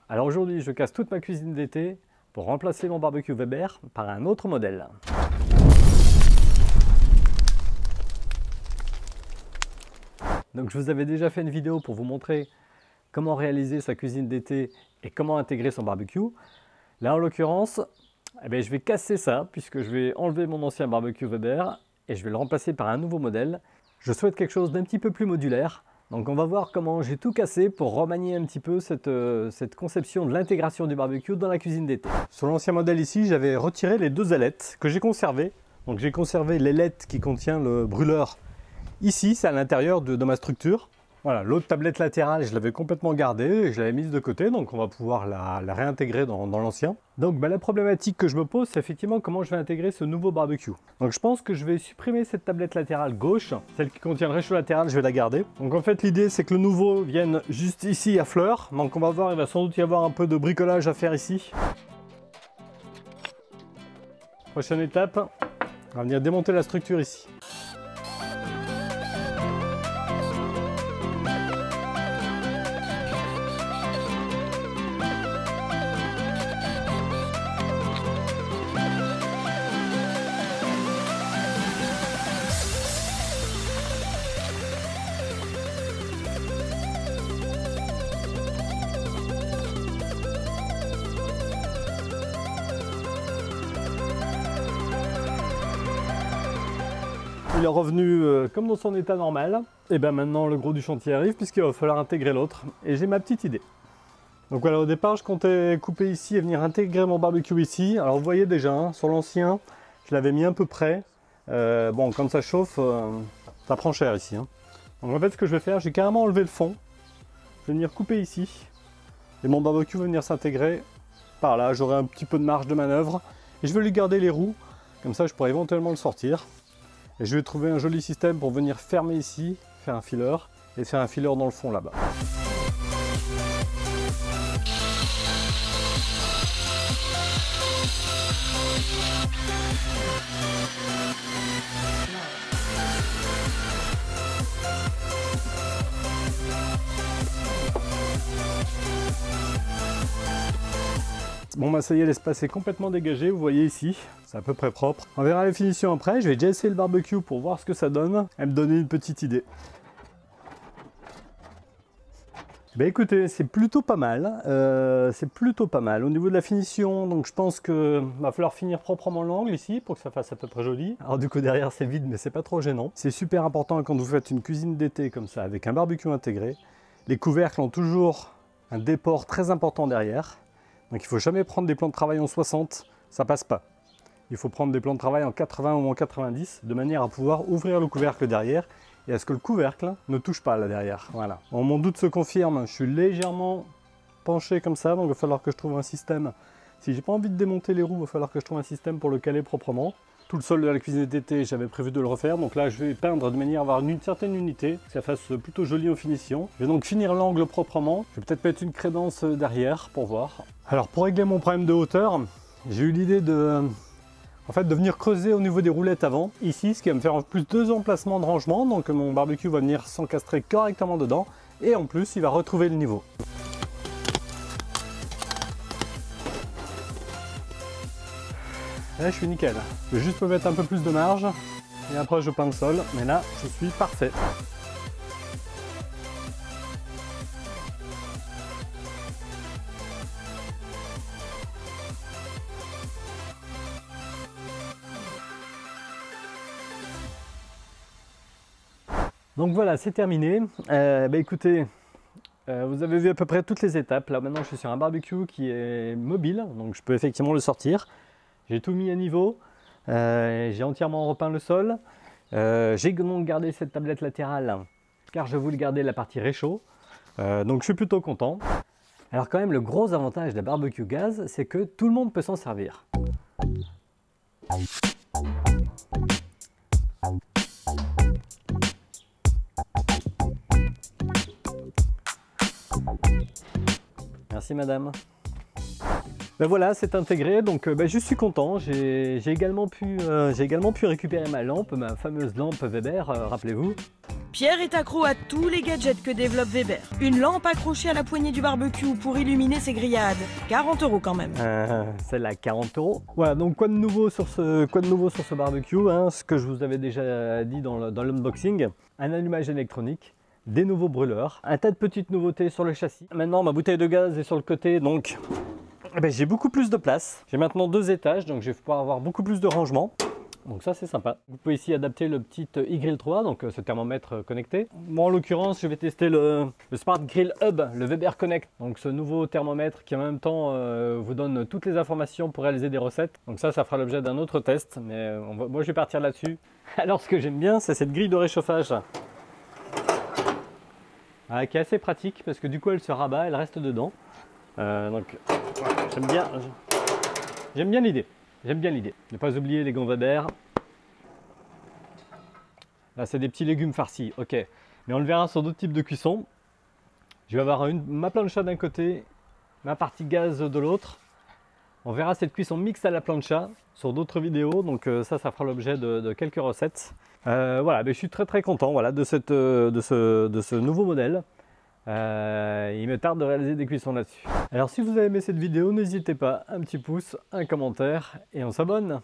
Alors aujourd'hui, je casse toute ma cuisine d'été pour remplacer mon barbecue Weber par un autre modèle. Donc je vous avais déjà fait une vidéo pour vous montrer comment réaliser sa cuisine d'été et comment intégrer son barbecue. Là en l'occurrence, je vais casser ça puisque je vais enlever mon ancien barbecue Weber et je vais le remplacer par un nouveau modèle. Je souhaite quelque chose d'un petit peu plus modulaire. Donc on va voir comment j'ai tout cassé pour remanier un petit peu cette conception de l'intégration du barbecue dans la cuisine d'été. Sur l'ancien modèle ici, j'avais retiré les deux ailettes que j'ai conservées. Donc j'ai conservé l'ailette qui contient le brûleur. Ici, c'est à l'intérieur de ma structure. Voilà, l'autre tablette latérale, je l'avais complètement gardée et je l'avais mise de côté, donc on va pouvoir la réintégrer dans l'ancien. Donc la problématique que je me pose, c'est effectivement comment je vais intégrer ce nouveau barbecue. Donc je pense que je vais supprimer cette tablette latérale gauche, celle qui contient le réchaud latéral, je vais la garder. Donc en fait l'idée c'est que le nouveau vienne juste ici à fleur, donc on va voir, il va sans doute y avoir un peu de bricolage à faire ici. Prochaine étape, on va venir démonter la structure ici. Il est revenu comme dans son état normal. Et bien maintenant le gros du chantier arrive puisqu'il va falloir intégrer l'autre. Et j'ai ma petite idée. Donc voilà, au départ je comptais couper ici et venir intégrer mon barbecue ici. Alors vous voyez déjà, hein, sur l'ancien, je l'avais mis un peu près. Bon, quand ça chauffe, ça prend cher ici. Hein. Donc en fait ce que je vais faire, j'ai carrément enlevé le fond. Je vais venir couper ici. Et mon barbecue va venir s'intégrer par là. J'aurai un petit peu de marge de manœuvre. Et je vais lui garder les roues. Comme ça je pourrai éventuellement le sortir. Et je vais trouver un joli système pour venir fermer ici, faire un fileur, et faire un fileur dans le fond là-bas. Bon bah ça y est, l'espace est complètement dégagé, vous voyez ici, c'est à peu près propre. On verra les finitions après, je vais déjà essayer le barbecue pour voir ce que ça donne et me donner une petite idée. Bah écoutez, c'est plutôt pas mal, Au niveau de la finition, donc je pense que va falloir finir proprement l'angle ici pour que ça fasse à peu près joli. Alors du coup derrière c'est vide mais c'est pas trop gênant. C'est super important quand vous faites une cuisine d'été comme ça avec un barbecue intégré. Les couvercles ont toujours un déport très important derrière. Donc il ne faut jamais prendre des plans de travail en 60, ça passe pas. Il faut prendre des plans de travail en 80 ou en 90 de manière à pouvoir ouvrir le couvercle derrière et à ce que le couvercle ne touche pas là derrière. Voilà. Bon, mon doute se confirme, je suis légèrement penché comme ça, donc il va falloir que je trouve un système. Si j'ai pas envie de démonter les roues, il va falloir que je trouve un système pour le caler proprement. Tout le sol de la cuisine d'été, j'avais prévu de le refaire, donc là je vais peindre de manière à avoir une certaine unité, que ça fasse plutôt joli en finition. Je vais donc finir l'angle proprement, je vais peut-être mettre une crédence derrière pour voir. Alors pour régler mon problème de hauteur, j'ai eu l'idée de venir creuser au niveau des roulettes avant, ici, ce qui va me faire en plus 2 emplacements de rangement, donc mon barbecue va venir s'encastrer correctement dedans, et en plus il va retrouver le niveau. Là je suis nickel, je vais juste me mettre un peu plus de marge et après je peins le sol, mais là je suis parfait. Donc voilà, c'est terminé. Écoutez, vous avez vu à peu près toutes les étapes. Là maintenant je suis sur un barbecue qui est mobile, donc je peux effectivement le sortir. J'ai tout mis à niveau, j'ai entièrement repeint le sol, j'ai donc gardé cette tablette latérale car je voulais garder la partie réchaud, donc je suis plutôt content. Alors quand même le gros avantage de la barbecue gaz, c'est que tout le monde peut s'en servir. Merci madame. Ben voilà, c'est intégré, donc je suis content. J'ai également pu récupérer ma lampe, ma fameuse lampe Weber, rappelez-vous. Pierre est accro à tous les gadgets que développe Weber. Une lampe accrochée à la poignée du barbecue pour illuminer ses grillades. 40 € quand même. Celle-là, 40 €. Voilà, donc quoi de nouveau sur ce barbecue, hein, ce que je vous avais déjà dit dans l'unboxing. Un allumage électronique, des nouveaux brûleurs, un tas de petites nouveautés sur le châssis. Maintenant, ma bouteille de gaz est sur le côté, donc j'ai beaucoup plus de place. J'ai maintenant 2 étages, donc je vais pouvoir avoir beaucoup plus de rangement. Donc ça c'est sympa. Vous pouvez ici adapter le petit iGrill 3, donc ce thermomètre connecté. Moi en l'occurrence je vais tester le Smart Grill Hub, le Weber Connect. Donc ce nouveau thermomètre qui en même temps vous donne toutes les informations pour réaliser des recettes. Donc ça fera l'objet d'un autre test, mais moi je vais partir là-dessus. Alors ce que j'aime bien c'est cette grille de réchauffage. Qui est assez pratique parce que du coup elle se rabat, elle reste dedans. Donc voilà, j'aime bien l'idée. J'aime bien l'idée. Ne pas oublier les gants Weber. Là, c'est des petits légumes farcis, ok. Mais on le verra sur d'autres types de cuisson. Je vais avoir ma plancha d'un côté, ma partie gaz de l'autre. On verra cette cuisson mixte à la plancha sur d'autres vidéos. Donc ça fera l'objet de quelques recettes. Voilà, mais je suis très content voilà, de ce nouveau modèle. Il me tarde de réaliser des cuissons là-dessus. Alors si vous avez aimé cette vidéo, n'hésitez pas, un petit pouce, un commentaire et on s'abonne.